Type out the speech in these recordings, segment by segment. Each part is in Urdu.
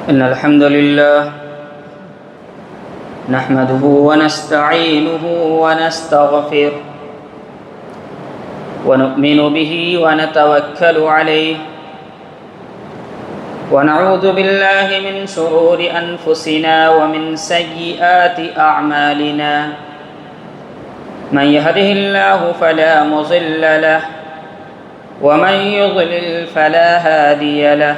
إن الحمد لله نحمده ونستعينه ونستغفره ونؤمن به ونتوكل عليه ونعوذ بالله من شرور أنفسنا ومن سيئات أعمالنا من يهده الله فلا مضل له ومن يضلل فلا هادي له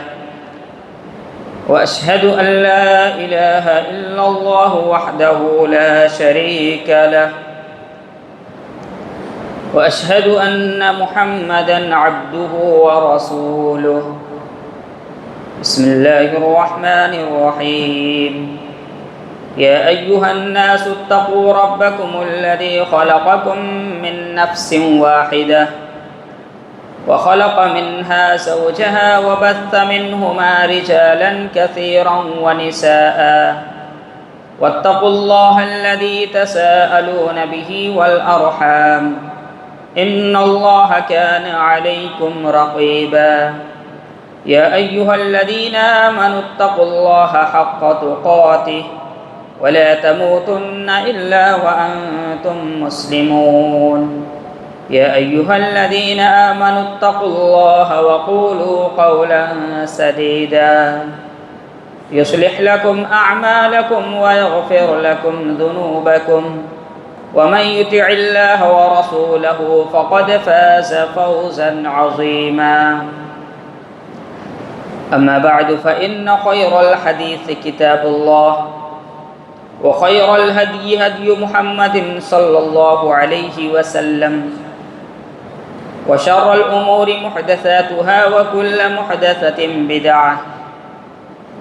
وأشهد أن لا إله إلا الله وحده لا شريك له وأشهد أن محمدًا عبده ورسوله بسم الله الرحمن الرحيم يا أيها الناس اتقوا ربكم الذي خلقكم من نفس واحدة وخلق منها زوجها وبث منهما رجالا كثيرا ونساء واتقوا الله الذي تساءلون به والأرحام إن الله كان عليكم رقيبا يا أيها الذين آمنوا اتقوا الله حق تقاته ولا تموتن إلا وأنتم مسلمون يا أيها الذين آمنوا اتقوا الله وقولوا قولا سديدا يصلح لكم أعمالكم ويغفر لكم ذنوبكم ومن يطع الله ورسوله فقد فاز فوزا عظيما أما بعد فإن خير الحديث كتاب الله وخير الهدي هدي محمد صلى الله عليه وسلم وشر الأمور محدثاتها وكل محدثة بدعة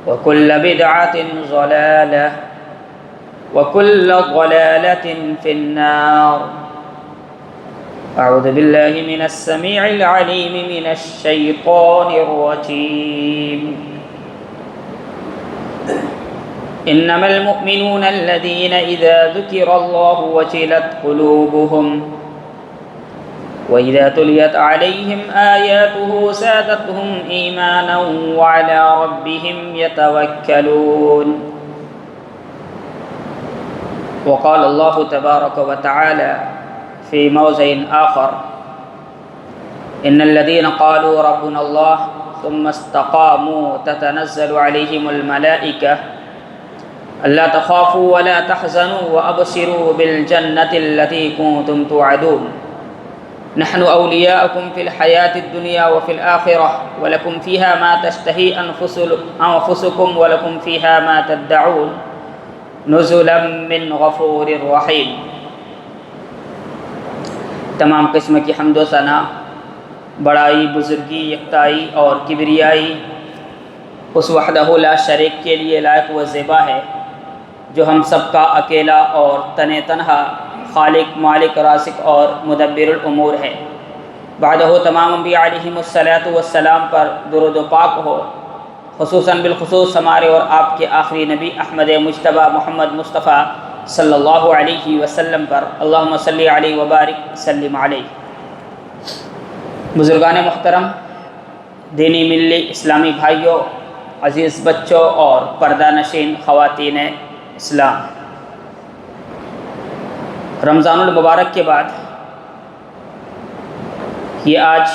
وكل بدعة ضلالة وكل ضلالة في النار أعوذ بالله من السميع العليم من الشيطان الرجيم إنما المؤمنون الذين إذا ذكر الله وجلت قلوبهم وإذا تليت عليهم آياته زادتهم إيمانا وعلى ربهم يتوكلون وقال الله تبارك وتعالى في موضع آخر إن الذين قالوا ربنا الله ثم استقاموا تتنزل عليهم الملائكة ألا تخافوا ولا تحزنوا وأبشروا بالجنة التي كنتم توعدون نحن أولياؤكم في الحياة الدنيا وفي الآخرة ولكم فيها ما تشتهي أنفسكم ولكم فيها ما تدعون نزلا من غفور رحيم۔ تمام قسم کی حمد و ثنا، بڑائی، بزرگی، یکتائی اور کبریائی اس وحدہ لا شریک کے لیے لائق و زیبا ہے جو ہم سب کا اکیلا اور تنہا خالق، مالک، رازق اور مدبر الامور ہے۔ بعدہ تمام انبیاء علیہم الصلاۃ والسلام پر درود و پاک ہو، خصوصاً بالخصوص ہمارے اور آپ کے آخری نبی احمد مجتبیٰ محمد مصطفیٰ صلی اللہ علیہ وسلم پر، اللہم صلی علیہ وبارک سلم علیہ۔ بزرگان محترم، دینی ملی اسلامی بھائیوں، عزیز بچوں اور پردہ نشین خواتین اسلام، رمضان المبارک کے بعد یہ آج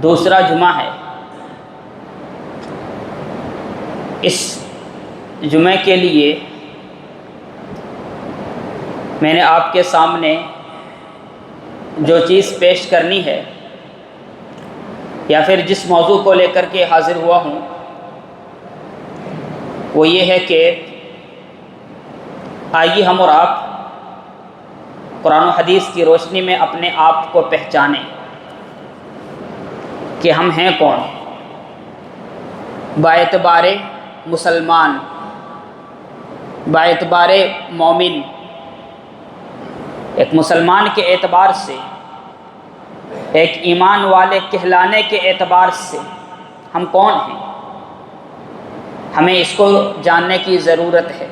دوسرا جمعہ ہے۔ اس جمعے کے لیے میں نے آپ کے سامنے جو چیز پیش کرنی ہے یا پھر جس موضوع کو لے کر کے حاضر ہوا ہوں وہ یہ ہے کہ آئیے ہم اور آپ قرآن و حدیث کی روشنی میں اپنے آپ کو پہچانیں کہ ہم ہیں کون۔ باعتبار مسلمان، باعتبار مومن، ایک مسلمان کے اعتبار سے، ایک ایمان والے کہلانے کے اعتبار سے ہم کون ہیں، ہمیں اس کو جاننے کی ضرورت ہے۔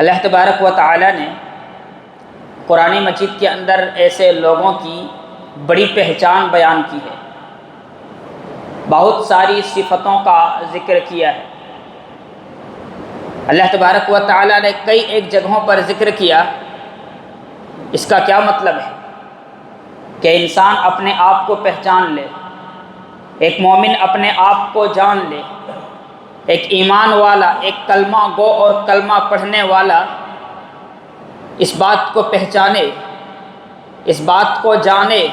اللہ تبارک و تعالی نے قرآن مجید کے اندر ایسے لوگوں کی بڑی پہچان بیان کی ہے بہت ساری صفتوں کا ذکر کیا ہے۔ اللہ تبارک و تعالیٰ نے کئی ایک جگہوں پر ذکر کیا۔ اس کا کیا مطلب ہے؟ کہ انسان اپنے آپ کو پہچان لے، ایک مومن اپنے آپ کو جان لے، ایک ایمان والا، ایک کلمہ گو اور کلمہ پڑھنے والا اس بات کو پہچانے، اس بات کو جانے،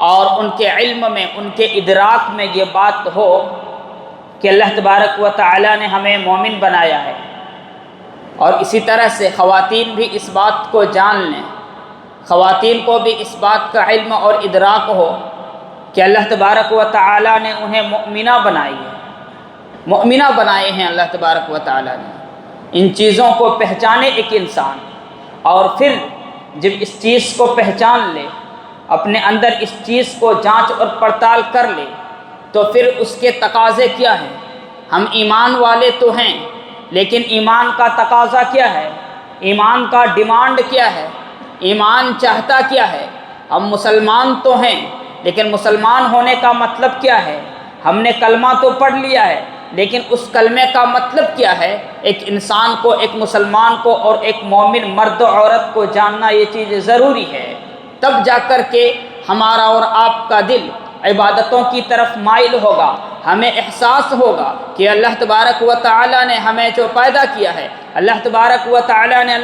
اور ان کے علم میں، ان کے ادراک میں یہ بات ہو کہ اللہ تبارک و تعالیٰ نے ہمیں مومن بنایا ہے۔ اور اسی طرح سے خواتین بھی اس بات کو جان لیں، خواتین کو بھی اس بات کا علم اور ادراک ہو کہ اللہ تبارک و تعالیٰ نے انہیں مؤمنہ بنائی ہے، مؤمنہ بنائے ہیں اللہ تبارک و تعالیٰ نے۔ ان چیزوں کو پہچانے ایک انسان، اور پھر جب اس چیز کو پہچان لے، اپنے اندر اس چیز کو جانچ اور پڑتال کر لے، تو پھر اس کے تقاضے کیا ہیں؟ ہم ایمان والے تو ہیں، لیکن ایمان کا تقاضا کیا ہے؟ ایمان کا ڈیمانڈ کیا ہے؟ ایمان چاہتا کیا ہے؟ ہم مسلمان تو ہیں، لیکن مسلمان ہونے کا مطلب کیا ہے؟ ہم نے کلمہ تو پڑھ لیا ہے، لیکن اس کلمے کا مطلب کیا ہے؟ ایک انسان کو، ایک مسلمان کو اور ایک مومن مرد و عورت کو جاننا یہ چیز ضروری ہے۔ تب جا کر کے ہمارا اور آپ کا دل عبادتوں کی طرف مائل ہوگا، ہمیں احساس ہوگا کہ اللہ تبارک و تعالیٰ نے ہمیں جو پیدا کیا ہے، اللہ تبارک و تعالیٰ نے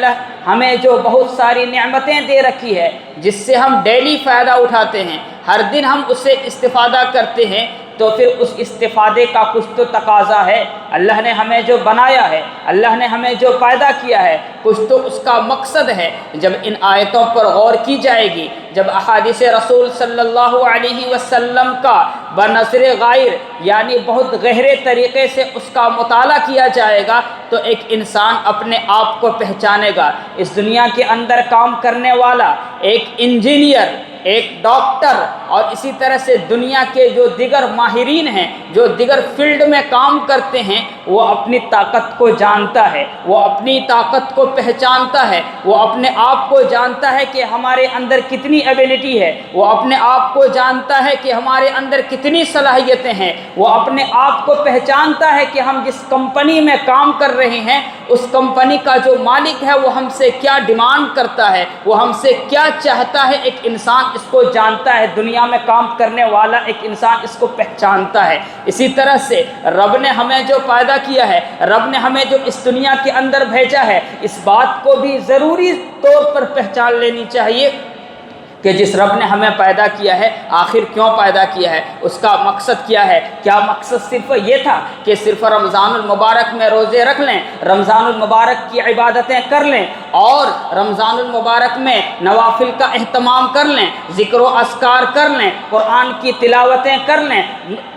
ہمیں جو بہت ساری نعمتیں دے رکھی ہے، جس سے ہم ڈیلی فائدہ اٹھاتے ہیں، ہر دن ہم اس سے استفادہ کرتے ہیں، تو پھر اس استفادے کا کچھ تو تقاضا ہے۔ اللہ نے ہمیں جو بنایا ہے، اللہ نے ہمیں جو پیدا کیا ہے، کچھ تو اس کا مقصد ہے۔ جب ان آیتوں پر غور کی جائے گی، جب احادیث رسول صلی اللہ علیہ وسلم کا بنظر غائر یعنی بہت گہرے طریقے سے اس کا مطالعہ کیا جائے گا، تو ایک انسان اپنے آپ کو پہچانے گا۔ اس دنیا کے اندر کام کرنے والا ایک انجینئر، ایک ڈاکٹر، اور اسی طرح سے دنیا کے جو دیگر ماہرین ہیں، جو دیگر فیلڈ میں کام کرتے ہیں، وہ اپنی طاقت کو جانتا ہے، وہ اپنی طاقت کو پہچانتا ہے، وہ اپنے آپ کو جانتا ہے کہ ہمارے اندر کتنی ایبیلٹی ہے، وہ اپنے آپ کو جانتا ہے کہ ہمارے اندر کتنی صلاحیتیں ہیں، وہ اپنے آپ کو پہچانتا ہے کہ ہم جس کمپنی میں کام کر رہے ہیں، اس کمپنی کا جو مالک ہے وہ ہم سے کیا ڈیمانڈ کرتا ہے، وہ ہم سے کیا چاہتا ہے۔ ایک انسان اس کو جانتا ہے، دنیا میں کام کرنے والا ایک انسان اس کو پہچانتا ہے۔ اسی طرح سے رب نے ہمیں جو پیدا کیا ہے، رب نے ہمیں جو اس دنیا کے اندر بھیجا ہے، اس بات کو بھی ضروری طور پر پہچان لینی چاہیے کہ جس رب نے ہمیں پیدا کیا ہے، آخر کیوں پیدا کیا ہے، اس کا مقصد کیا ہے۔ کیا مقصد صرف یہ تھا کہ صرف رمضان المبارک میں روزے رکھ لیں، رمضان المبارک کی عبادتیں کر لیں، اور رمضان المبارک میں نوافل کا اہتمام کر لیں، ذکر و اذکار کر لیں، قرآن کی تلاوتیں کر لیں،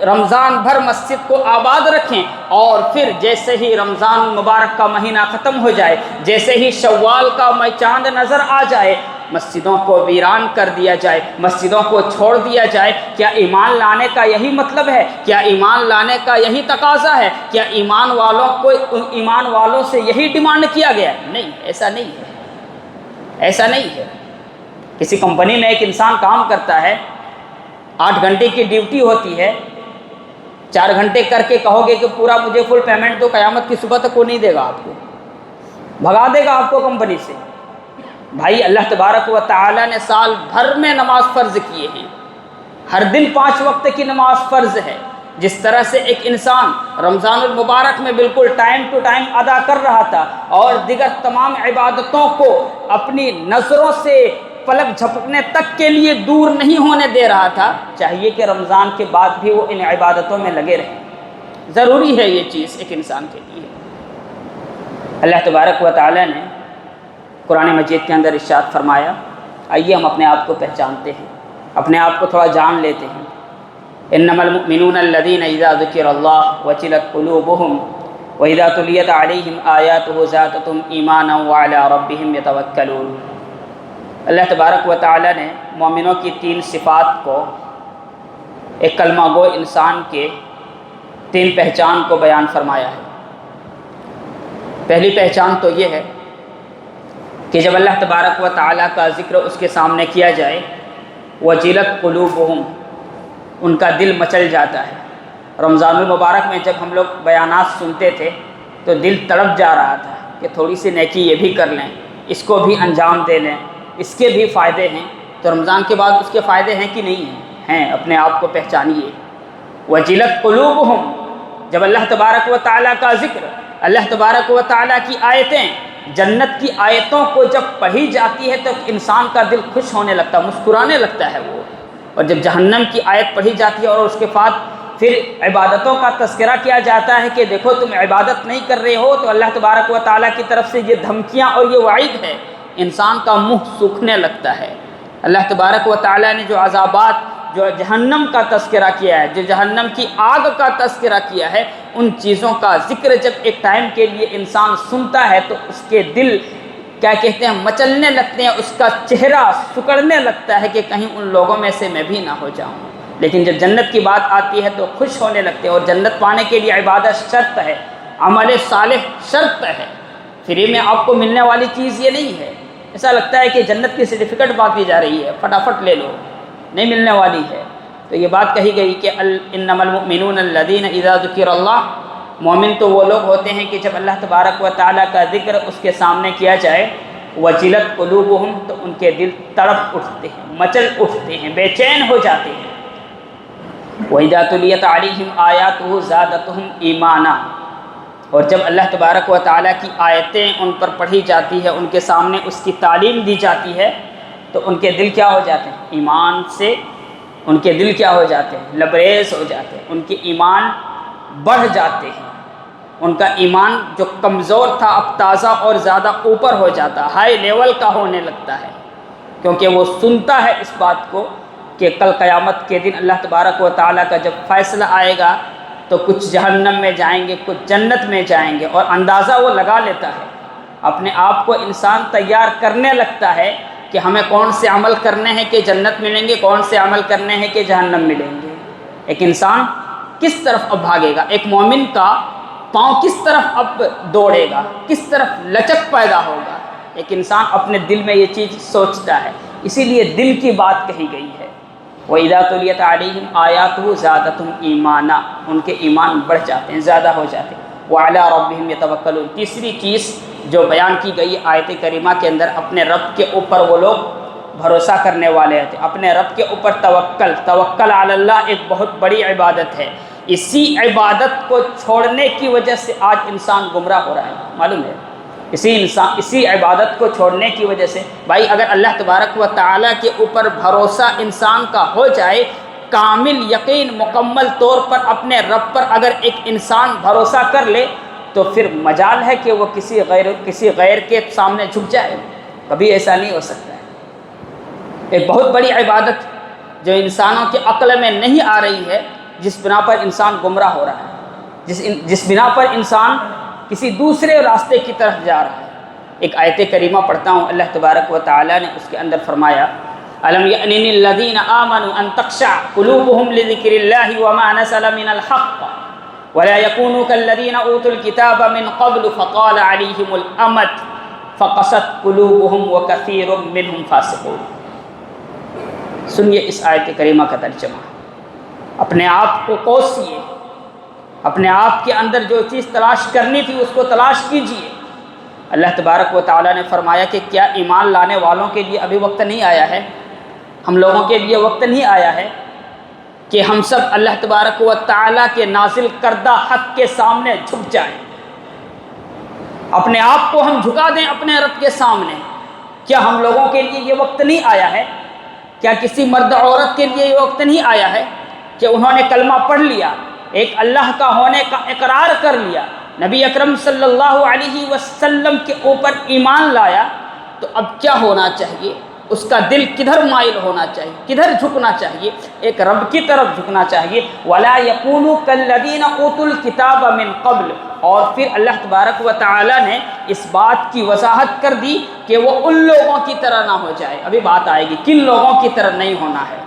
رمضان بھر مسجد کو آباد رکھیں، اور پھر جیسے ہی رمضان المبارک کا مہینہ ختم ہو جائے، جیسے ہی شوال کا چاند نظر آ جائے، مسجدوں کو ویران کر دیا جائے، مسجدوں کو چھوڑ دیا جائے؟ کیا ایمان لانے کا یہی مطلب ہے؟ کیا ایمان لانے کا یہی تقاضا ہے؟ کیا ایمان والوں سے یہی ڈیمانڈ کیا گیا؟ نہیں، ایسا نہیں ہے، ایسا نہیں ہے۔ کسی کمپنی میں ایک انسان کام کرتا ہے، 8 گھنٹے کی ڈیوٹی ہوتی ہے، 4 گھنٹے کر کے کہو گے کہ پورا مجھے فل پیمنٹ تو قیامت کی صبح تک وہ نہیں دے گا، آپ کو بھگا دے گا آپ کو کمپنی سے۔ بھائی اللہ تبارک و تعالیٰ نے سال بھر میں نماز فرض کیے ہیں، ہر دن 5 وقت کی نماز فرض ہے۔ جس طرح سے ایک انسان رمضان المبارک میں بالکل ٹائم ٹو ٹائم ادا کر رہا تھا، اور دیگر تمام عبادتوں کو اپنی نظروں سے پلک جھپکنے تک کے لیے دور نہیں ہونے دے رہا تھا، چاہیے کہ رمضان کے بعد بھی وہ ان عبادتوں میں لگے رہیں۔ ضروری ہے یہ چیز ایک انسان کے لیے۔ اللہ تبارک و تعالیٰ نے قرآن مجید کے اندر ارشاد فرمایا، آئیے ہم اپنے آپ کو پہچانتے ہیں، اپنے آپ کو تھوڑا جان لیتے ہیں۔ انما المؤمنون الذین اذا ذکر اللہ وجلت قلوبهم واذا تلیت علیہم آیاتہ زادتہم ایمانا وعلی ربہم یتوکلون۔ اللہ تبارک و تعالیٰ نے مومنوں کی 3 صفات کو، ایک کلمہ گو انسان کے 3 پہچان کو بیان فرمایا ہے۔ پہلی پہچان تو یہ ہے کہ جب اللہ تبارک و تعالیٰ کا ذکر اس کے سامنے کیا جائے، وجلت قلوبہم، ان کا دل مچل جاتا ہے، رمضان المبارک میں جب ہم لوگ بیانات سنتے تھے تو دل تڑپ جا رہا تھا کہ تھوڑی سی نیکی یہ بھی کر لیں، اس کو بھی انجام دے لیں، اس کے بھی فائدے ہیں۔ تو رمضان کے بعد اس کے فائدے ہیں کہ نہیں ہیں؟ ہیں، اپنے آپ کو پہچانیے۔ وجلت قلوبہم، جب اللہ تبارک و تعالیٰ کا ذکر، اللہ تبارک و تعالیٰ کی آیتیں، جنت کی آیتوں کو جب پڑھی جاتی ہے تو انسان کا دل خوش ہونے لگتا ہے، مسکرانے لگتا ہے وہ۔ اور جب جہنم کی آیت پڑھی جاتی ہے اور اس کے بعد پھر عبادتوں کا تذکرہ کیا جاتا ہے کہ دیکھو تم عبادت نہیں کر رہے ہو، تو اللہ تبارک و تعالیٰ کی طرف سے یہ دھمکیاں اور یہ وعید ہے، انسان کا منہ سوکھنے لگتا ہے۔ اللہ تبارک و تعالیٰ نے جو عذابات، جو جہنم کا تذکرہ کیا ہے، جو جہنم کی آگ کا تذکرہ کیا ہے، ان چیزوں کا ذکر جب ایک ٹائم کے لیے انسان سنتا ہے تو اس کے دل کیا کہتے ہیں، مچلنے لگتے ہیں، اس کا چہرہ سکڑنے لگتا ہے کہ کہیں ان لوگوں میں سے میں بھی نہ ہو جاؤں۔ لیکن جب جنت کی بات آتی ہے تو خوش ہونے لگتے ہیں۔ اور جنت پانے کے لیے عبادت شرط ہے، عمل صالح شرط ہے، فری میں آپ کو ملنے والی چیز یہ نہیں ہے۔ ایسا لگتا ہے کہ جنت کی سرٹیفکیٹ بانٹی جا رہی ہے، فٹافٹ لے لو، نہیں ملنے والی ہے۔ تو یہ بات کہی گئی کہ انما المؤمنون الذین اذا ذکر اللہ، مومن تو وہ لوگ ہوتے ہیں کہ جب اللہ تبارک و تعالیٰ کا ذکر اس کے سامنے کیا جائے، وجلت قلوبہم، تو ان کے دل تڑپ اٹھتے ہیں، مچل اٹھتے ہیں، بے چین ہو جاتے ہیں۔ وَإِذَا تُلِيَتْ عَلَيْهِمْ آيَاتُهُ زَادَتْهُمْ ایمانا، اور جب اللہ تبارک و تعالیٰ کی آیتیں ان پر پڑھی جاتی ہے، ان کے سامنے اس کی تعلیم دی جاتی ہے، تو ان کے دل کیا ہو جاتے ہیں؟ ایمان سے ان کے دل کیا ہو جاتے ہیں؟ لبریز ہو جاتے ہیں، ان کے ایمان بڑھ جاتے ہیں، ان کا ایمان جو کمزور تھا اب تازہ اور زیادہ اوپر ہو جاتا، ہائی لیول کا ہونے لگتا ہے، کیونکہ وہ سنتا ہے اس بات کو کہ کل قیامت کے دن اللہ تبارک و تعالیٰ کا جب فیصلہ آئے گا تو کچھ جہنم میں جائیں گے، کچھ جنت میں جائیں گے، اور اندازہ وہ لگا لیتا ہے، اپنے آپ کو انسان تیار کرنے لگتا ہے کہ ہمیں کون سے عمل کرنے ہیں کہ جنت ملیں گے، کون سے عمل کرنے ہیں کہ جہنم ملیں گے۔ ایک انسان کس طرف اب بھاگے گا؟ ایک مومن کا پاؤں کس طرف اب دوڑے گا، کس طرف لچک پیدا ہوگا؟ ایک انسان اپنے دل میں یہ چیز سوچتا ہے، اسی لیے دل کی بات کہی گئی ہے۔ وَإِذَا تُلِيَتْ عَلَيْهِمْ آيَاتُهُ زَادَتْهُمْ ایمانا، ان کے ایمان بڑھ جاتے ہیں، زیادہ ہو جاتے ہیں۔ وَعَلَىٰ رَبِّهِمْ يَتَوَكَّلُونَ، تیسری چیز جو بیان کی گئی آیت کریمہ کے اندر، اپنے رب کے اوپر وہ لوگ بھروسہ کرنے والے تھے، اپنے رب کے اوپر توکل علی اللہ ایک بہت بڑی عبادت ہے۔ اسی عبادت کو چھوڑنے کی وجہ سے آج انسان گمراہ ہو رہا ہے، معلوم ہے؟ اسی عبادت کو چھوڑنے کی وجہ سے، بھائی اگر اللہ تبارک و تعالیٰ کے اوپر بھروسہ انسان کا ہو جائے، کامل یقین، مکمل طور پر اپنے رب پر اگر ایک انسان بھروسہ کر لے، تو پھر مجال ہے کہ وہ کسی غیر کے سامنے جھک جائے؟ کبھی ایسا نہیں ہو سکتا ہے۔ ایک بہت بڑی عبادت جو انسانوں کے عقل میں نہیں آ رہی ہے، جس بنا پر انسان گمراہ ہو رہا ہے، جس بنا پر انسان کسی دوسرے راستے کی طرف جا رہا ہے۔ ایک آیت کریمہ پڑھتا ہوں، اللہ تبارک و تعالیٰ نے اس کے اندر فرمایا، أَلَمْ يَأْنِ لِلَّذِينَ آمَنُوا أَن تَخْشَعَ قُلُوبُهُمْ لِذِكْرِ اللَّهِ وَمَا نَزَلَ مِنَ الْحَقِّ وَلَا يَكُونُوا كَالَّذِينَ أُوتُوا الْكِتَابَ مِنْ قَبْلُ فَطَالَ عَلَيْهِمُ الْأَمَدُ فَقَسَتْ قُلُوبُهُمْ وَكَثِيرٌ مِّنْهُمْ فَاسِقُونَ۔ سنیے اس آیت کریمہ کا ترجمہ، اپنے آپ کو کوسیے، اپنے آپ کے اندر جو چیز تلاش کرنی تھی اس کو تلاش کیجیے۔ اللہ تبارک و تعالیٰ نے فرمایا کہ کیا ایمان لانے والوں کے لیے ابھی وقت نہیں آیا ہے، ہم لوگوں کے لیے وقت نہیں آیا ہے کہ ہم سب اللہ تبارک و تعالیٰ کے نازل کردہ حق کے سامنے جھک جائیں، اپنے آپ کو ہم جھکا دیں اپنے رب کے سامنے؟ کیا ہم لوگوں کے لیے یہ وقت نہیں آیا ہے؟ کیا کسی مرد عورت کے لیے یہ وقت نہیں آیا ہے کہ انہوں نے کلمہ پڑھ لیا، ایک اللہ کا ہونے کا اقرار کر لیا، نبی اکرم صلی اللہ علیہ وسلم کے اوپر ایمان لایا، تو اب کیا ہونا چاہیے؟ اس کا دل کدھر مائل ہونا چاہیے، کدھر جھکنا چاہیے؟ ایک رب کی طرف جھکنا چاہیے۔ وَلَا يَكُونُوا كَالَّذِينَ أُوتُوا الْكِتَابَ مِنْ قَبْلُ، اور پھر اللہ تبارک و تعالیٰ نے اس بات کی وضاحت کر دی کہ وہ ان لوگوں کی طرح نہ ہو جائے۔ ابھی بات آئے گی کن لوگوں کی طرح نہیں ہونا ہے۔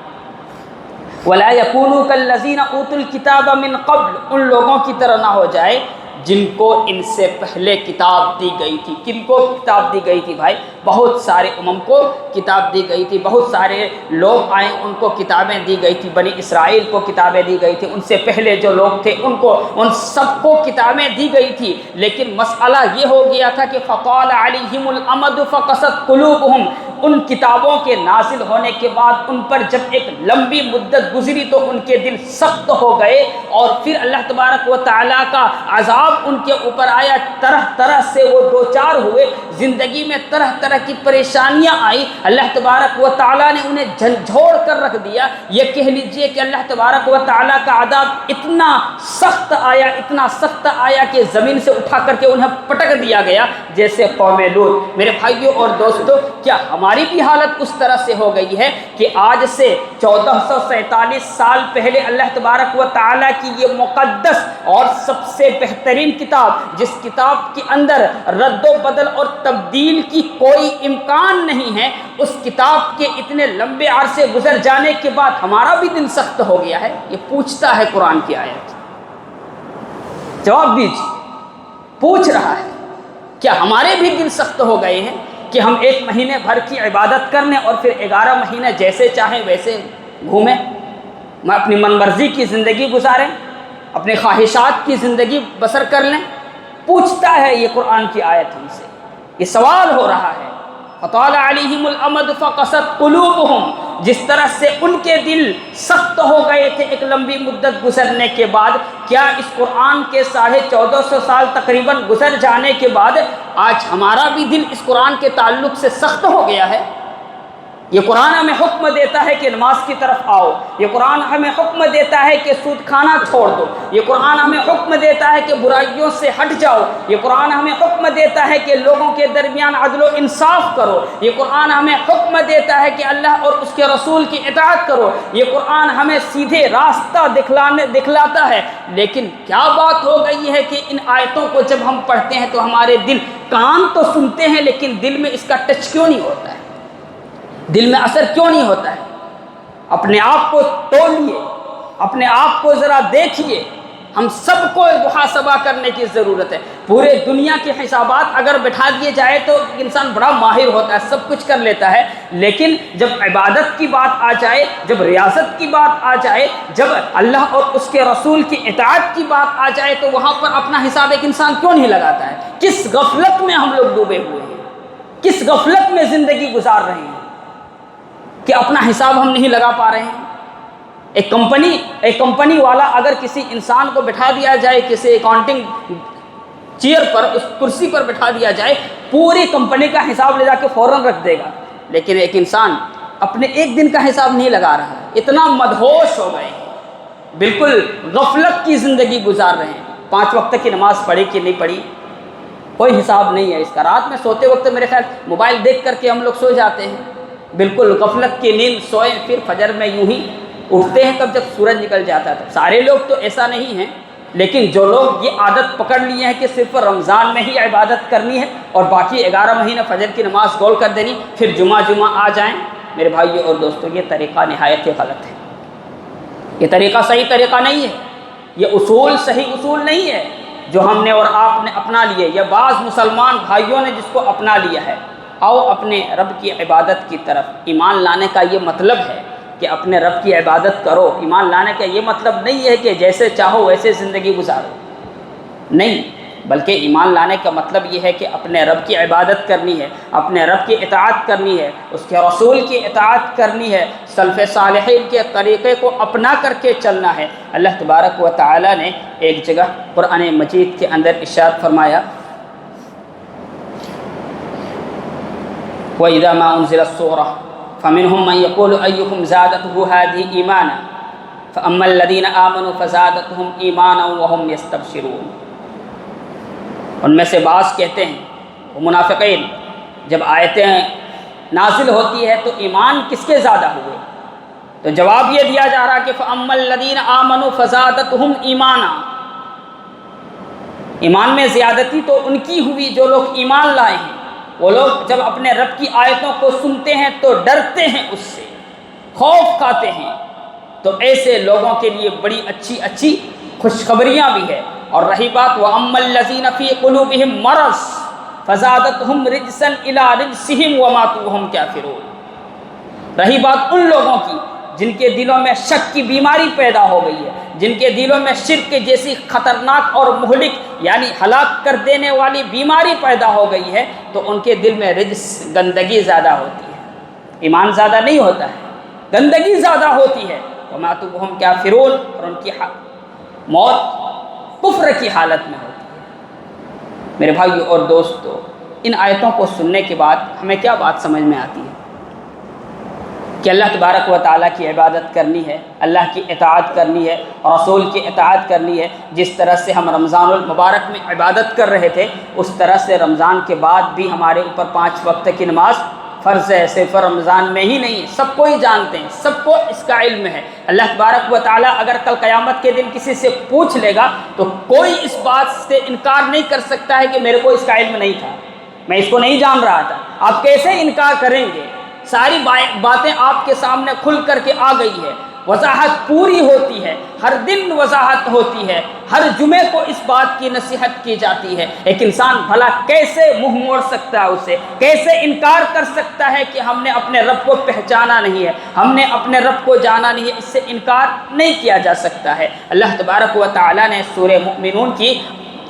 وَلَا يَكُونُوا كَالَّذِينَ أُوتُوا الْكِتَابَ مِنْ قَبْلُ، ان لوگوں کی طرح نہ ہو جائے جن کو ان سے پہلے کتاب دی گئی تھی۔ کن کو کتاب دی گئی تھی بھائی؟ بہت سارے امم کو کتاب دی گئی تھی، بہت سارے لوگ آئے ان کو کتابیں دی گئی تھی، بنی اسرائیل کو کتابیں دی گئی تھی، ان سے پہلے جو لوگ تھے ان سب کو کتابیں دی گئی تھی، لیکن مسئلہ یہ ہو گیا تھا کہ فَطَالَ عَلَيْهِمُ الْأَمَدُ فَقَسَتْ قُلُوبُهُم، ان کتابوں کے نازل ہونے کے بعد ان پر جب ایک لمبی مدت گزری تو ان کے دل سخت ہو گئے، اور پھر اللہ تبارک و تعالیٰ کا عذاب ان کے اوپر آیا، طرح طرح سے وہ دوچار ہوئے، زندگی میں طرح طرح کی پریشانیاں آئی، اللہ تبارک و تعالیٰ نے انہیں جھنجھوڑ کر رکھ دیا۔ یہ کہہ لیجئے کہ اللہ تبارک و تعالیٰ کا عذاب اتنا سخت آیا کہ زمین سے اٹھا کر کے انہیں پٹک دیا گیا جیسے قوم لوط۔ میرے بھائیوں اور دوستو، کیا ہماری بھی حالت اس طرح سے ہو گئی ہے کہ آج سے 1447 سال پہلے اللہ تبارک و تعالیٰ کی یہ مقدس اور سب سے بہترین کتاب، جس کتاب کے اندر رد و بدل اور تبدیل کی کوئی امکان نہیں ہے، اس کتاب کے اتنے لمبے عرصے گزر جانے کے بعد ہمارا بھی دل سخت ہو گیا ہے؟ یہ پوچھتا ہے قرآن کی آیت، جواب دیجیے، پوچھ رہا ہے کیا ہمارے بھی دل سخت ہو گئے ہیں کہ ہم 1 مہینے بھر کی عبادت کر لیں اور پھر 11 مہینے جیسے چاہیں ویسے گھومیں، اپنی من مرضی کی زندگی گزاریں، اپنے خواہشات کی زندگی بسر کر لیں؟ پوچھتا ہے یہ قرآن کی آیت ہم سے، یہ سوال ہو رہا ہے۔ فَطَالَ عَلَيْهِمُ الْأَمَدُ فَقَسَتْ قُلُوبُهُم، جس طرح سے ان کے دل سخت ہو گئے تھے ایک لمبی مدت گزرنے کے بعد، کیا اس قرآن کے 1450 سال تقریباً گزر جانے کے بعد آج ہمارا بھی دل اس قرآن کے تعلق سے سخت ہو گیا ہے؟ یہ قرآن ہمیں حکم دیتا ہے کہ نماز کی طرف آؤ، یہ قرآن ہمیں حکم دیتا ہے کہ سود کھانا چھوڑ دو، یہ قرآن ہمیں حکم دیتا ہے کہ برائیوں سے ہٹ جاؤ، یہ قرآن ہمیں حکم دیتا ہے کہ لوگوں کے درمیان عدل و انصاف کرو، یہ قرآن ہمیں حکم دیتا ہے کہ اللہ اور اس کے رسول کی اطاعت کرو، یہ قرآن ہمیں سیدھے راستہ دکھلاتا ہے۔ لیکن کیا بات ہو گئی ہے کہ ان آیتوں کو جب ہم پڑھتے ہیں تو ہمارے دل، کان تو سنتے ہیں لیکن دل میں اس کا ٹچ کیوں نہیں ہوتا ہے؟ دل میں اثر کیوں نہیں ہوتا ہے؟ اپنے آپ کو تولیے، اپنے آپ کو ذرا دیکھیے، ہم سب کو محاسبہ کرنے کی ضرورت ہے۔ پورے دنیا کے حسابات اگر بٹھا دیے جائے تو انسان بڑا ماہر ہوتا ہے، سب کچھ کر لیتا ہے، لیکن جب عبادت کی بات آ جائے، جب ریاست کی بات آ جائے، جب اللہ اور اس کے رسول کی اطاعت کی بات آ جائے تو وہاں پر اپنا حساب ایک انسان کیوں نہیں لگاتا ہے؟ کس غفلت میں ہم لوگ ڈوبے ہوئے ہیں، کس غفلت میں زندگی گزار رہے ہیں کہ اپنا حساب ہم نہیں لگا پا رہے ہیں۔ ایک کمپنی والا اگر کسی انسان کو بٹھا دیا جائے، کسی اکاؤنٹنگ چیئر پر، اس کرسی پر بٹھا دیا جائے، پوری کمپنی کا حساب لے جا کے فوراً رکھ دے گا، لیکن ایک انسان اپنے ایک دن کا حساب نہیں لگا رہا ہے، اتنا مدہوش ہو گئے ہیں، بالکل غفلت کی زندگی گزار رہے ہیں۔ 5 وقت کی نماز پڑھی کہ نہیں پڑھی کوئی حساب نہیں ہے اس کا، رات میں سوتے وقت میرے خیال موبائل دیکھ کر کے ہم لوگ سو جاتے ہیں، بالکل غفلت کی نیند سوئے، پھر فجر میں یوں ہی اٹھتے ہیں تب جب سورج نکل جاتا ہے۔ سارے لوگ تو ایسا نہیں ہیں، لیکن جو لوگ یہ عادت پکڑ لیے ہیں کہ صرف رمضان میں ہی عبادت کرنی ہے اور باقی 11 مہینے فجر کی نماز گول کر دینی، پھر جمعہ آ جائیں، میرے بھائیوں اور دوستوں یہ طریقہ نہایت ہی غلط ہے، یہ طریقہ صحیح طریقہ نہیں ہے، یہ اصول صحیح اصول نہیں ہے جو ہم نے اور آپ نے اپنا لیے، یا بعض مسلمان بھائیوں نے جس کو اپنا لیا ہے۔ آؤ اپنے رب کی عبادت کی طرف۔ ایمان لانے کا یہ مطلب ہے کہ اپنے رب کی عبادت کرو، ایمان لانے کا یہ مطلب نہیں ہے کہ جیسے چاہو ویسے زندگی گزارو، نہیں، بلکہ ایمان لانے کا مطلب یہ ہے کہ اپنے رب کی عبادت کرنی ہے، اپنے رب کی اطاعت کرنی ہے، اس کے رسول کی اطاعت کرنی ہے، سلف صالحین کے طریقے کو اپنا کر کے چلنا ہے۔ اللہ تبارک و تعالی نے ایک جگہ قرآن مجید کے اندر ارشاد فرمایا، وَإِذَا مَا أُنزِلَتْ سُورَةٌ فَمِنْهُمْ مَنْ يَقُولُ أَيُّكُمْ زَادَتْهُ هَٰذِهِ إِيمَانًا فَأَمَّا الَّذِينَ آمَنُوا فَزَادَتْهُمْ إِيمَانًا وَهُمْ يَسْتَبْشِرُونَ۔ ان میں سے بعض کہتے ہیں، وہ منافقین، جب آیتیں نازل ہوتی ہے تو ایمان کس کے زیادہ ہوئے؟ تو جواب یہ دیا جا رہا کہ فَأَمَّا الَّذِينَ آمَنُوا فَزَادَتْهُمْ إِيمَانًا، ایمان میں زیادتی تو ان کی ہوئی جو لوگ ایمان لائے ہیں، وہ لوگ جب اپنے رب کی آیتوں کو سنتے ہیں تو ڈرتے ہیں، اس سے خوف کھاتے ہیں، تو ایسے لوگوں کے لیے بڑی اچھی خوشخبریاں بھی ہے۔ اور رہی بات وَأَمَّا الَّذِينَ فِي قُلُوبِهِم مَرَضٌ فَزَادَتْهُمْ رِجْسًا إِلَىٰ رِجْسِهِمْ وَمَاتُوا وَهُمْ كَافِرُونَ، رہی بات ان لوگوں کی جن کے دلوں میں شک کی بیماری پیدا ہو گئی ہے، جن کے دلوں میں شرک جیسی خطرناک اور مہلک یعنی ہلاک کر دینے والی بیماری پیدا ہو گئی ہے، تو ان کے دل میں رجس گندگی زیادہ ہوتی ہے، ایمان زیادہ نہیں ہوتا ہے، گندگی زیادہ ہوتی ہے، وَمَاتُوا وَهُمْ كَافِرُونَ، اور ان کی موت کفر کی حالت میں ہوتی ہے۔ میرے بھائیو اور دوستو، ان آیتوں کو سننے کے بعد ہمیں کیا بات سمجھ میں آتی ہے کہ اللہ تبارک و تعالیٰ کی عبادت کرنی ہے، اللہ کی اطاعت کرنی ہے، رسول کی اطاعت کرنی ہے۔ جس طرح سے ہم رمضان المبارک میں عبادت کر رہے تھے، اس طرح سے رمضان کے بعد بھی ہمارے اوپر 5 وقت کی نماز فرض ہے، صرف رمضان میں ہی نہیں، سب کو ہی جانتے ہیں، سب کو اس کا علم ہے۔ اللہ تبارک و تعالیٰ اگر کل قیامت کے دن کسی سے پوچھ لے گا تو کوئی اس بات سے انکار نہیں کر سکتا ہے کہ میرے کو اس کا علم نہیں تھا، میں اس کو نہیں جان رہا تھا۔ آپ کیسے انکار کریں گے؟ ساری باتیں آپ کے سامنے کھل کر کے آ گئی ہے، وضاحت پوری ہوتی ہے، ہر دن وضاحت ہوتی ہے، ہر جمعے کو اس بات کی نصیحت کی جاتی ہے۔ ایک انسان بھلا کیسے منہ موڑ سکتا ہے، اسے کیسے انکار کر سکتا ہے کہ ہم نے اپنے رب کو پہچانا نہیں ہے، ہم نے اپنے رب کو جانا نہیں ہے، اس سے انکار نہیں کیا جا سکتا ہے۔ اللہ تبارک و تعالیٰ نے سورہ مؤمنون کی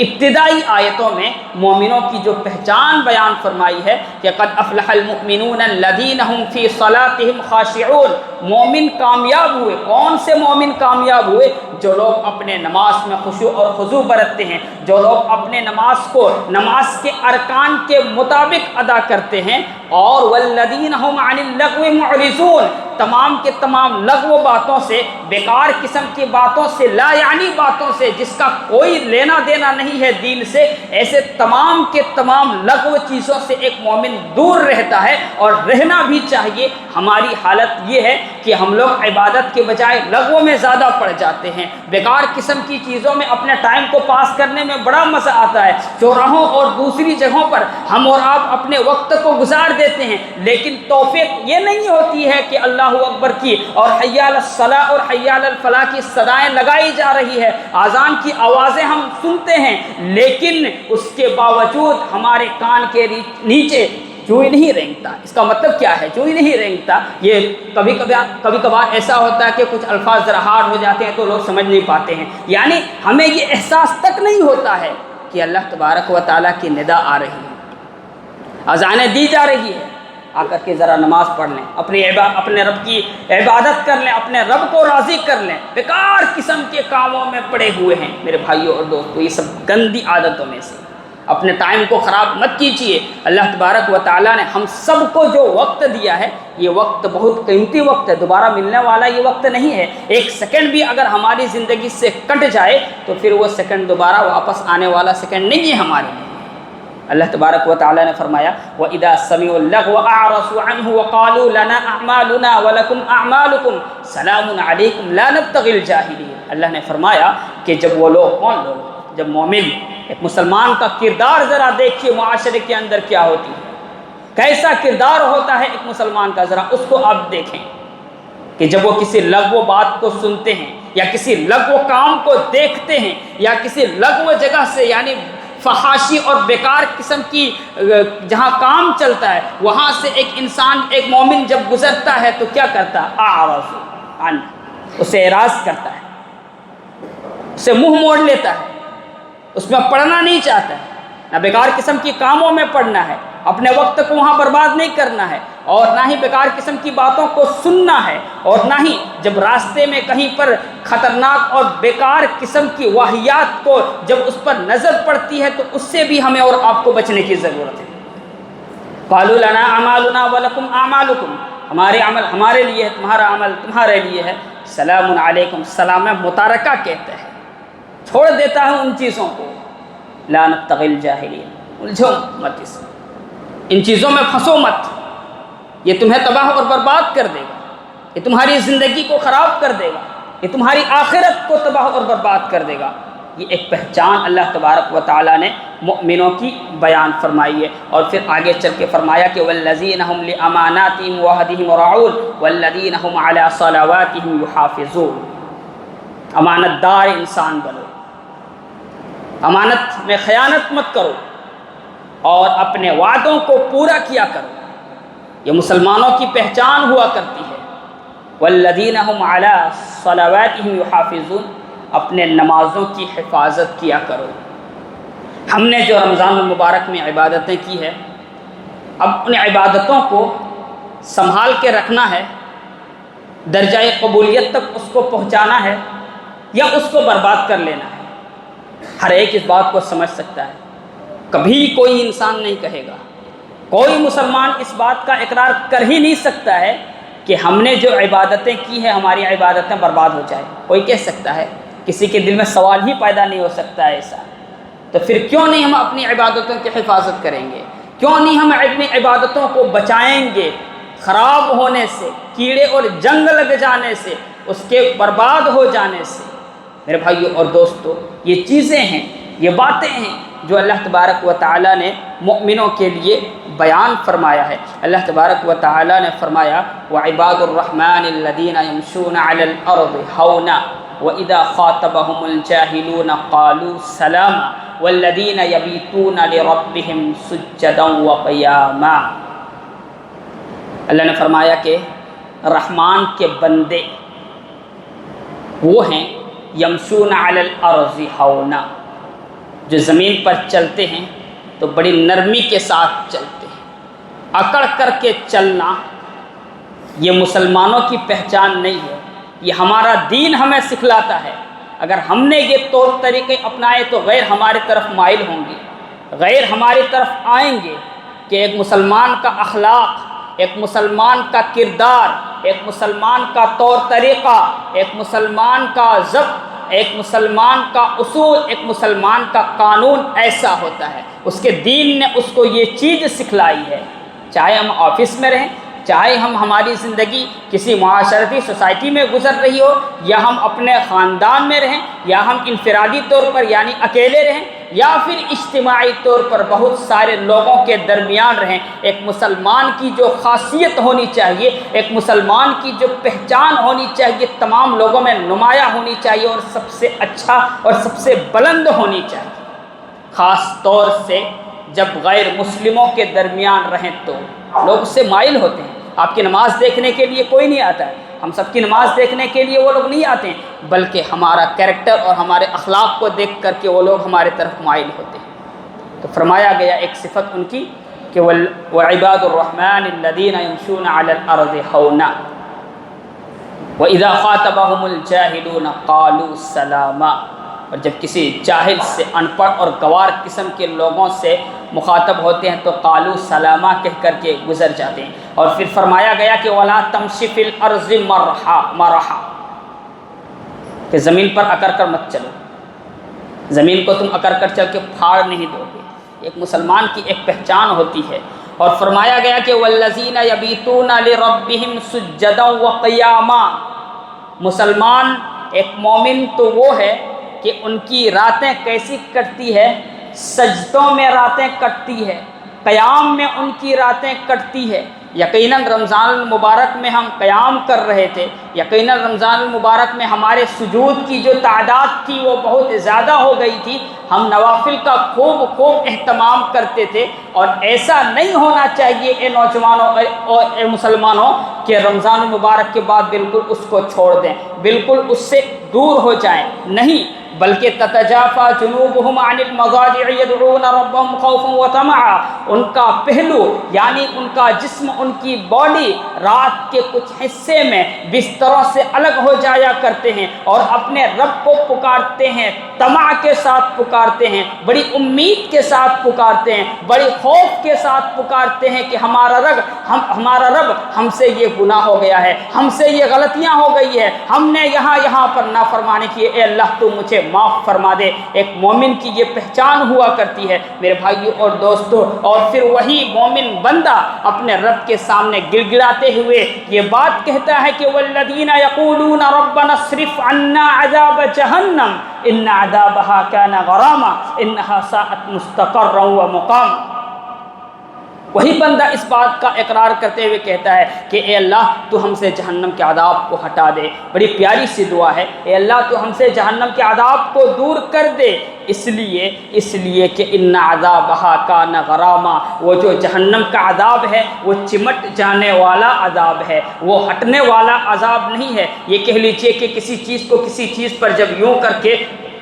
ابتدائی آیتوں میں مومنوں کی جو پہچان بیان فرمائی ہے کہ قد افلح المؤمنون الذین هم فی صلاتهم خاشعون، مومن کامیاب ہوئے۔ کون سے مومن کامیاب ہوئے؟ جو لوگ اپنے نماز میں خشوع اور خضوع برتتے ہیں، جو لوگ اپنے نماز کو نماز کے ارکان کے مطابق ادا کرتے ہیں، اور والذین هم عن اللغو معرضون، تمام کے تمام لغو باتوں سے، بیکار قسم کی باتوں سے، لا یعنی باتوں سے جس کا کوئی لینا دینا نہیں ہے دین سے، ایسے تمام کے تمام لغو چیزوں سے ایک مومن دور رہتا ہے، اور رہنا بھی چاہیے۔ ہماری حالت یہ ہے کہ ہم لوگ عبادت کے بجائے لغو میں زیادہ پڑ جاتے ہیں، بیکار قسم کی چیزوں میں اپنے ٹائم کو پاس کرنے میں بڑا مزہ آتا ہے، چوراہوں اور دوسری جگہوں پر ہم اور آپ اپنے وقت کو گزار دیتے ہیں، لیکن توفیق یہ نہیں ہوتی ہے کہ اللہ اکبر کی اور حی علی الصلاۃ اور حی علی الفلاح کی صدائیں لگائی جا رہی ہے، اذان کی آوازیں ہم سنتے ہیں، لیکن اس کے باوجود ہمارے کان کے نیچے چوئی نہیں رینگتا۔ اس کا مطلب کیا ہے چوئی نہیں رینگتا؟ یہ کبھی کبھار ایسا ہوتا ہے کہ کچھ الفاظ ذرا ہارڈ ہو جاتے ہیں تو لوگ سمجھ نہیں پاتے ہیں، یعنی ہمیں یہ احساس تک نہیں ہوتا ہے کہ اللہ تبارک و تعالیٰ کی ندا آ رہی ہے، اذانیں دی جا رہی ہے، آ کر کے ذرا نماز پڑھ لیں، اپنے رب کی عبادت کر لیں، اپنے رب کو راضی کر لیں۔ بیکار قسم کے کاموں میں پڑے ہوئے ہیں میرے بھائیوں اور دوستوں، یہ سب گندی عادتوں میں سے۔ اپنے ٹائم کو خراب مت کیجیے۔ اللہ تبارک و تعالیٰ نے ہم سب کو جو وقت دیا ہے، یہ وقت بہت قیمتی وقت ہے، دوبارہ ملنے والا یہ وقت نہیں ہے۔ ایک سیکنڈ بھی اگر ہماری زندگی سے کٹ جائے تو پھر وہ سیکنڈ دوبارہ واپس آنے والا سیکنڈ نہیں ہے ہمارے لیے۔ اللہ تبارک و تعالیٰ نے فرمایا وَإِذَا سَمِعُوا اللَّغْوَ أَعْرَضُوا عَنْهُ وَقَالُوا لَنَا أَعْمَالُنَا وَلَكُمْ أَعْمَالُكُمْ سَلَامٌ عَلَيْكُمْ لَا نَبْتَغِي الْجَاهِلِينَ۔ اللہ نے فرمایا کہ جب وہ لوگ، کون لوگ؟ جب مومن، ایک مسلمان کا کردار ذرا دیکھیے معاشرے کے اندر کیا ہوتی ہے، کیسا کردار ہوتا ہے ایک مسلمان کا، ذرا اس کو آپ دیکھیں کہ جب وہ کسی لغو بات کو سنتے ہیں یا کسی لغو کام کو دیکھتے ہیں یا کسی لغو جگہ سے، یعنی فحاشی اور بیکار قسم کی جہاں کام چلتا ہے، وہاں سے ایک انسان، ایک مومن جب گزرتا ہے تو کیا کرتا ہے؟ اعرض عنہ، اسے اعراض کرتا ہے، اسے منہ موڑ لیتا ہے، اس میں پڑھنا نہیں چاہتا ہے، نہ بیکار قسم کی کاموں میں پڑھنا ہے، اپنے وقت کو وہاں برباد نہیں کرنا ہے، اور نہ ہی بیکار قسم کی باتوں کو سننا ہے، اور نہ ہی جب راستے میں کہیں پر خطرناک اور بیکار قسم کی واہیات کو جب اس پر نظر پڑتی ہے تو اس سے بھی ہمیں اور آپ کو بچنے کی ضرورت ہے۔ قالوا لنا اعمالنا ولکم اعمالکم، ہمارے عمل ہمارے لیے ہے، تمہارا عمل تمہارے لیے ہے۔ سلام علیکم، سلام متارکہ کہتے ہیں، چھوڑ دیتا ہے ان چیزوں کو۔ لا نبتغی الجاہلین، الجھو مت، ان چیزوں میں پھنسو مت، یہ تمہیں تباہ اور برباد کر دے گا، یہ تمہاری زندگی کو خراب کر دے گا، یہ تمہاری آخرت کو تباہ اور برباد کر دے گا۔ یہ ایک پہچان اللہ تبارک و تعالیٰ نے مؤمنوں کی بیان فرمائی ہے، اور پھر آگے چل کے فرمایا کہ والذین هم لاماناتهم وعهدهم راعون والذین هم علی صلواتهم یحافظون، امانت دار انسان بنو، امانت میں خیانت مت کرو اور اپنے وعدوں کو پورا کیا کرو. یہ مسلمانوں کی پہچان ہوا کرتی ہے. والذین هم علی صلواتهم یحافظون، اپنے نمازوں کی حفاظت کیا کرو. ہم نے جو رمضان المبارک میں عبادتیں کی ہے، اب ان عبادتوں کو سنبھال کے رکھنا ہے، درجہ قبولیت تک اس کو پہنچانا ہے یا اس کو برباد کر لینا ہے. ہر ایک اس بات کو سمجھ سکتا ہے. کبھی کوئی انسان نہیں کہے گا، کوئی مسلمان اس بات کا اقرار کر ہی نہیں سکتا ہے کہ ہم نے جو عبادتیں کی ہیں ہماری عبادتیں برباد ہو جائیں. کوئی کہہ سکتا ہے؟ کسی کے دل میں سوال ہی پیدا نہیں ہو سکتا ہے ایسا. تو پھر کیوں نہیں ہم اپنی عبادتوں کی حفاظت کریں گے؟ کیوں نہیں ہم اپنی عبادتوں کو بچائیں گے خراب ہونے سے، کیڑے اور جنگ لگ جانے سے، اس کے برباد ہو جانے سے؟ میرے بھائیو اور دوستو، یہ چیزیں ہیں، یہ باتیں ہیں جو اللہ تبارک و تعالیٰ نے مؤمنوں کے لیے بیان فرمایا ہے. اللہ تبارک و تعالیٰ نے فرمایا وَعِبَادُ الرَّحْمَنِ الَّذِينَ يَمْشُونَ عَلَى الْأَرْضِ هَوْنًا وَإِذَا خَاطَبَهُمُ الْجَاهِلُونَ قَالُوا سَلَامًا وَالَّذِينَ يَبِيتُونَ لِرَبِّهِمْ سُجَّدًا وَقِيَامًا. اللہ نے فرمایا کہ رحمان کے بندے وہ ہیں یمشون علی الارض ہونا، جو زمین پر چلتے ہیں تو بڑی نرمی کے ساتھ چلتے ہیں. اکڑ کر کے چلنا یہ مسلمانوں کی پہچان نہیں ہے. یہ ہمارا دین ہمیں سکھلاتا ہے. اگر ہم نے یہ طور طریقے اپنائے تو غیر ہماری طرف مائل ہوں گے، غیر ہماری طرف آئیں گے. کہ ایک مسلمان کا اخلاق، ایک مسلمان کا کردار، ایک مسلمان کا طور طریقہ، ایک مسلمان کا ضبط، ایک مسلمان کا اصول، ایک مسلمان کا قانون ایسا ہوتا ہے. اس کے دین نے اس کو یہ چیز سکھلائی ہے. چاہے ہم آفس میں رہیں، چاہے ہماری زندگی کسی معاشرتی سوسائٹی میں گزر رہی ہو، یا ہم اپنے خاندان میں رہیں، یا ہم انفرادی طور پر یعنی اکیلے رہیں، یا پھر اجتماعی طور پر بہت سارے لوگوں کے درمیان رہیں، ایک مسلمان کی جو خاصیت ہونی چاہیے، ایک مسلمان کی جو پہچان ہونی چاہیے، تمام لوگوں میں نمایاں ہونی چاہیے اور سب سے اچھا اور سب سے بلند ہونی چاہیے. خاص طور سے جب غیر مسلموں کے درمیان رہیں تو لوگ اس سے مائل ہوتے ہیں. آپ کی نماز دیکھنے کے لیے کوئی نہیں آتا ہے، ہم سب کی نماز دیکھنے کے لیے وہ لوگ نہیں آتے ہیں، بلکہ ہمارا کیریکٹر اور ہمارے اخلاق کو دیکھ کر کے وہ لوگ ہمارے طرف مائل ہوتے ہیں. تو فرمایا گیا ایک صفت ان کی کہ وَعِبَادُ الرَّحْمَنِ الَّذِينَ يَمْشُونَ عَلَى الْأَرْضِ هَوْنًا وَإِذَا خَاطَبَهُمُ الْجَاهِلُونَ قَالُوا سَلَامًا. اور جب کسی جاہل سے، ان پڑھ اور گوار قسم کے لوگوں سے مخاطب ہوتے ہیں تو قالوا سلاما کہہ کر کے گزر جاتے ہیں. اور پھر فرمایا گیا کہ وَلَا تَمْشِ فِي الْأَرْضِ مَرَحًا، کہ زمین پر اکڑ کر مت چلو، زمین کو تم اکڑ کر چل کے پھاڑ نہیں دو گے. ایک مسلمان کی ایک پہچان ہوتی ہے. اور فرمایا گیا کہ وَالَّذِينَ يَبِيتُونَ لِرَبِّهِمْ سُجَّدًا وَقِيَامًا. مسلمان ایک مومن تو وہ ہے کہ ان کی راتیں کیسی کٹتی ہے؟ سجدوں میں راتیں کٹتی ہے، قیام میں ان کی راتیں کٹتی ہے. یقیناً رمضان المبارک میں ہم قیام کر رہے تھے، یقیناً رمضان المبارک میں ہمارے سجود کی جو تعداد تھی وہ بہت زیادہ ہو گئی تھی. ہم نوافل کا خوب اہتمام کرتے تھے. اور ایسا نہیں ہونا چاہیے اے نوجوانوں اور اے مسلمانوں کہ رمضان المبارک کے بعد بالکل اس کو چھوڑ دیں، بالکل اس سے دور ہو جائیں. نہیں، بلکہ تتجافا جنوبہم عن المضاجع یدعون ربہم خوفا وطمعا. ان کا پہلو یعنی ان کا جسم، ان کی باڈی رات کے کچھ حصے میں بستروں سے الگ ہو جایا کرتے ہیں اور اپنے رب کو پکارتے ہیں، طمع کے ساتھ پکارتے ہیں، بڑی امید کے ساتھ پکارتے ہیں، بڑی خوف کے ساتھ پکارتے ہیں کہ ہمارا رب ہم سے یہ گناہ ہو گیا ہے، ہم سے یہ غلطیاں ہو گئی ہے، ہم نے یہاں پر نافرمانی کی، اے اللہ تو مجھے معاف فرما دے. ایک مومن کی یہ پہچان ہوا کرتی ہے میرے بھائیوں اور دوستوں. اور پھر وہی مومن بندہ اپنے رب کے سامنے گڑ گڑاتے ہوئے یہ بات کہتا ہے کہ والذین یقولون ربنا اصرف عنا عذاب جہنم ان عذابها كان غراما انها ساءت مستقرا ومقاما. وہی بندہ اس بات کا اقرار کرتے ہوئے کہتا ہے کہ اے اللہ تو ہم سے جہنم کے عذاب کو ہٹا دے۔ بڑی پیاری سی دعا ہے، اے اللہ تو ہم سے جہنم کے عذاب کو دور کر دے، اس لیے کہ ان عذابھا کان غراما، وہ جو جہنم کا عذاب ہے وہ چمٹ جانے والا عذاب ہے، وہ ہٹنے والا عذاب نہیں ہے۔ یہ کہہ لیجئے کہ کسی چیز کو کسی چیز پر جب یوں کر کے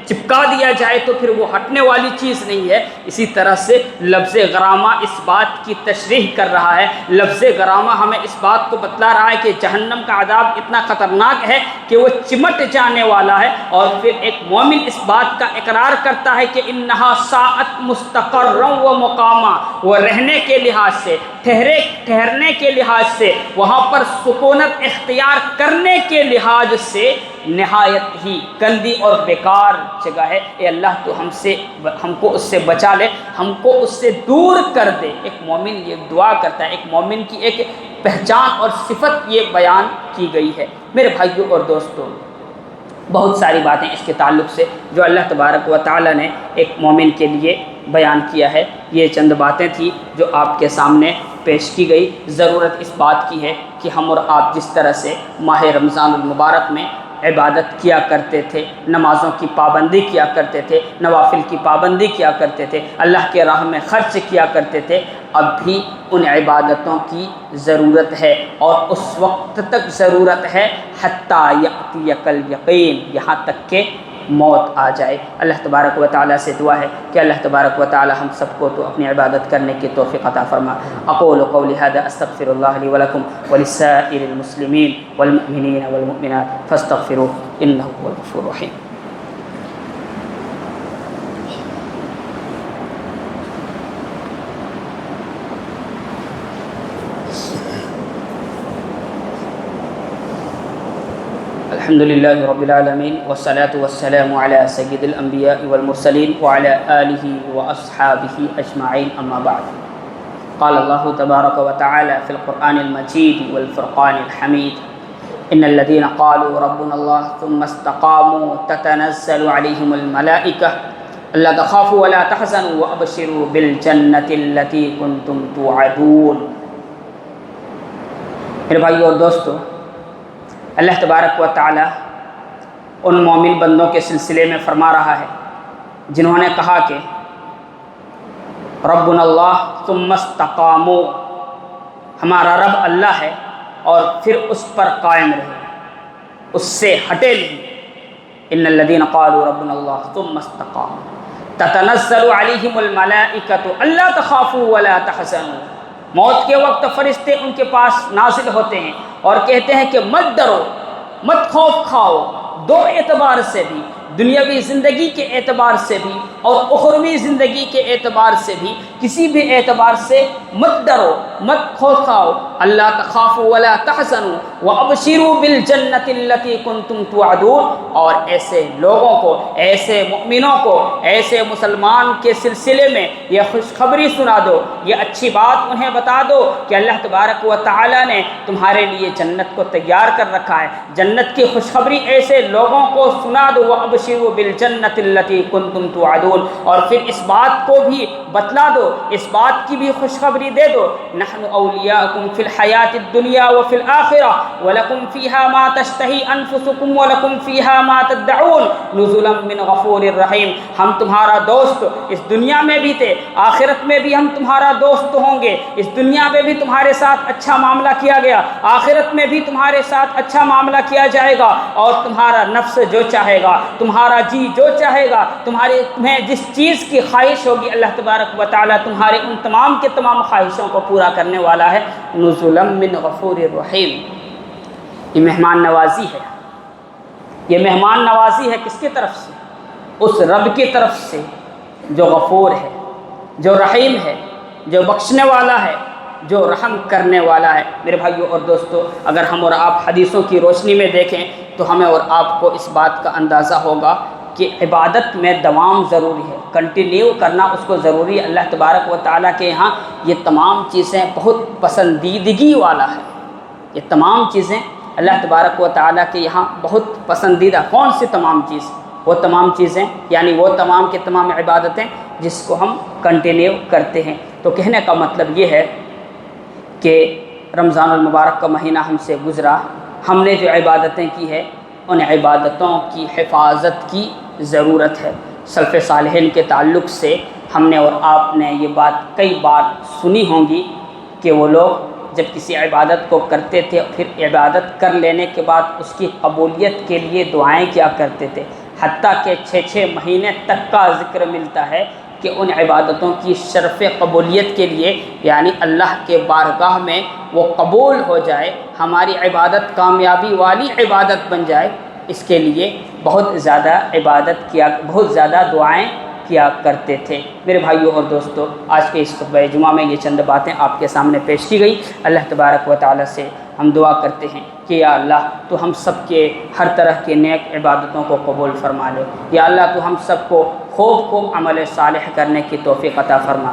چپکا دیا جائے تو پھر وہ ہٹنے والی چیز نہیں ہے۔ اسی طرح سے لفظ غرامہ اس بات کی تشریح کر رہا ہے، لفظ غرامہ ہمیں اس بات کو بتلا رہا ہے کہ جہنم کا عذاب اتنا خطرناک ہے کہ وہ چمٹ جانے والا ہے۔ اور پھر ایک مومن اس بات کا اقرار کرتا ہے کہ انہا ساعت مستقرا و مقاما، وہ رہنے کے لحاظ سے، ٹھہرنے کے لحاظ سے، وہاں پر سکونت اختیار کرنے کے لحاظ سے نہایت ہی گندی اور بیکار جگہ ہے۔ اے اللہ تو ہم کو اس سے بچا لے، ہم کو اس سے دور کر دے۔ ایک مومن یہ دعا کرتا ہے، ایک مومن کی ایک پہچان اور صفت یہ بیان کی گئی ہے۔ میرے بھائیوں اور دوستوں، بہت ساری باتیں اس کے تعلق سے جو اللہ تبارک و تعالی نے ایک مومن کے لیے بیان کیا ہے، یہ چند باتیں تھیں جو آپ کے سامنے پیش کی گئی۔ ضرورت اس بات کی ہے کہ ہم اور آپ جس طرح سے ماہ رمضان المبارک میں عبادت کیا کرتے تھے، نمازوں کی پابندی کیا کرتے تھے، نوافل کی پابندی کیا کرتے تھے، اللہ کے راہ میں خرچ کیا کرتے تھے، اب بھی ان عبادتوں کی ضرورت ہے، اور اس وقت تک ضرورت ہے حتیٰ یأتیک الیقین، یہاں تک کہ موت آ جائے۔ اللہ تبارک و تعالیٰ سے دعا ہے کہ اللہ تبارک و تعالیٰ ہم سب کو تو اپنی عبادت کرنے کی توفیق عطا فرما۔ اقول قولی ھذا استغفر اللہ لی ولکم ولسائر المسلمین والمؤمنین والمؤمنات فاستغفروہ انہ هو الغفور الرحیم۔ الحمد للہ رب العالمین والصلاة والسلام علی سید الانبیاء والمرسلین وعلی آلہ واصحابہ اجمعین، اما بعد۔ قال اللہ تبارک وتعالی فی القرآن المجید والفرقان الحمید ان الذین قالوا ربنا اللہ ثم استقاموا تتنزل علیہم الملائکہ الا تخافوا ولا تحزنوا وابشروا بالجنة التي کنتم توعدون۔ میرے بھائیو اور دوستو، اللہ تبارک و تعالی ان مومن بندوں کے سلسلے میں فرما رہا ہے جنہوں نے کہا کہ ربنا اللہ ثم استقاموا، ہمارا رب اللہ ہے اور پھر اس پر قائم رہے، اس سے ہٹے نہیں۔ ان الذین قالوا ربنا اللہ ثم استقاموا تتنزل علیہم الملائکۃ الا تخافوا ولا تحزنوا، موت کے وقت فرشتے ان کے پاس نازل ہوتے ہیں اور کہتے ہیں کہ مت ڈرو، مت خوف کھاؤ، دو اعتبار سے بھی، دنیاوی زندگی کے اعتبار سے بھی اور اخروی زندگی کے اعتبار سے بھی، کسی بھی اعتبار سے مت ڈرو، مت خوف کھاؤ۔ اللہ تخافوا ولا تحزنوا وابشروا بالجنۃ التي کنتم توعدون، اور ایسے لوگوں کو، ایسے مؤمنوں کو، ایسے مسلمان کے سلسلے میں یہ خوشخبری سنا دو، یہ اچھی بات انہیں بتا دو کہ اللہ تبارک و تعالی نے تمہارے لیے جنت کو تیار کر رکھا ہے۔ جنت کی خوشخبری ایسے لوگوں کو سنا دو، وابشروا بالجنۃ التي کنتم توعدون، اور پھر اس بات کو بھی بتلا دو، اس بات کی بھی خوشخبری دے دو، نحن اولیاءکم فی الحیاۃ الدنیا وفی الآخرہ ولکم فیہا ما تشتہی انفسکم ولکم فیہا ما تدعون نزلا من غفور الرحیم۔ ہم تمہارا دوست اس دنیا میں بھی تھے، آخرت میں بھی ہم تمہارا دوست ہوں گے۔ اس دنیا میں بھی تمہارے ساتھ اچھا معاملہ کیا گیا، آخرت میں بھی تمہارے ساتھ اچھا معاملہ کیا جائے گا، اور تمہارا نفس جو چاہے گا، تمہارا جی جو چاہے گا، تمہیں جس چیز کی خواہش ہوگی، اللہ تبارک و تعالی تمہارے ان تمام کے تمام خواہشوں کو پورا کرنے والا ہے۔ نزلا من غفور الرحیم، یہ مہمان نوازی ہے، یہ مہمان نوازی ہے کس کی طرف سے؟ اس رب کی طرف سے جو غفور ہے، جو رحیم ہے، جو بخشنے والا ہے، جو رحم کرنے والا ہے۔ میرے بھائیوں اور دوستو، اگر ہم اور آپ حدیثوں کی روشنی میں دیکھیں تو ہمیں اور آپ کو اس بات کا اندازہ ہوگا کہ عبادت میں دوام ضروری ہے، کنٹینیو کرنا اس کو ضروری ہے۔ اللہ تبارک و تعالیٰ کے یہاں یہ تمام چیزیں بہت پسندیدگی والا ہے، یہ تمام چیزیں اللہ تبارک و تعالیٰ کے یہاں بہت پسندیدہ۔ کون سی تمام چیز؟ وہ تمام چیزیں یعنی وہ تمام کے تمام عبادتیں جس کو ہم کنٹینیو کرتے ہیں۔ تو کہنے کا مطلب یہ ہے کہ رمضان المبارک کا مہینہ ہم سے گزرا، ہم نے جو عبادتیں کی ہے ان عبادتوں کی حفاظت کی ضرورت ہے۔ سلف صالحین کے تعلق سے ہم نے اور آپ نے یہ بات کئی بار سنی ہوں گی کہ وہ لوگ جب کسی عبادت کو کرتے تھے پھر عبادت کر لینے کے بعد اس کی قبولیت کے لیے دعائیں کیا کرتے تھے، حتیٰ کہ 6 مہینے تک کا ذکر ملتا ہے کہ ان عبادتوں کی شرف قبولیت کے لیے، یعنی اللہ کے بارگاہ میں وہ قبول ہو جائے، ہماری عبادت کامیابی والی عبادت بن جائے، اس کے لیے بہت زیادہ دعائیں کیا کرتے تھے۔ میرے بھائیوں اور دوستو، آج کے اس خطبہ جمعہ میں یہ چند باتیں آپ کے سامنے پیش کی گئی۔ اللہ تبارک و تعالی سے ہم دعا کرتے ہیں کہ یا اللہ تو ہم سب کے ہر طرح کے نیک عبادتوں کو قبول فرما لے۔ یا اللہ تو ہم سب کو خوب عمل صالح کرنے کی توفیق عطا فرما۔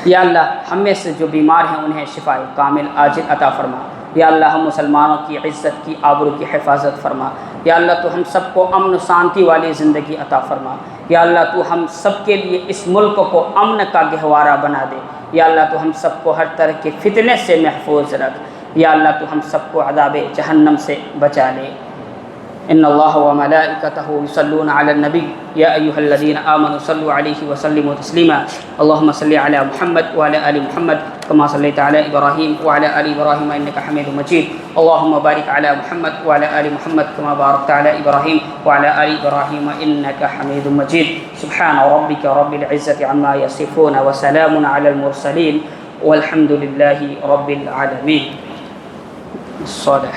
یا اللہ ہم میں سے جو بیمار ہیں انہیں شفاء کامل عاجل عطا فرما۔ یا اللہ ہم مسلمانوں کی عزت کی آبرو کی حفاظت فرما۔ یا اللہ تو ہم سب کو امن و شانتی والی زندگی عطا فرما۔ یا اللہ تو ہم سب کے لیے اس ملک کو امن کا گہوارہ بنا دے۔ یا اللہ تو ہم سب کو ہر طرح کے فتنے سے محفوظ رکھ۔ یا اللہ تو ہم سب کو عذاب جہنم سے بچا لے۔ ان اللہ وملائکتہ یصلون علی النبی یا ایھا الذین آمنوا صلوا علیہ وسلموا تسلیما۔ اللهم صل علی محمد وعلی آل محمد كما صليت على إبراهيم وعلى آل إبراهيم إنك حميد مجيد۔ اللهم بارك على محمد وعلى آل محمد كما باركت على إبراهيم وعلى آل إبراهيم إنك حميد مجيد۔ سبحان ربك رب العزة عما يصفون وسلام على المرسلين والحمد لله رب العالمين۔ الصالح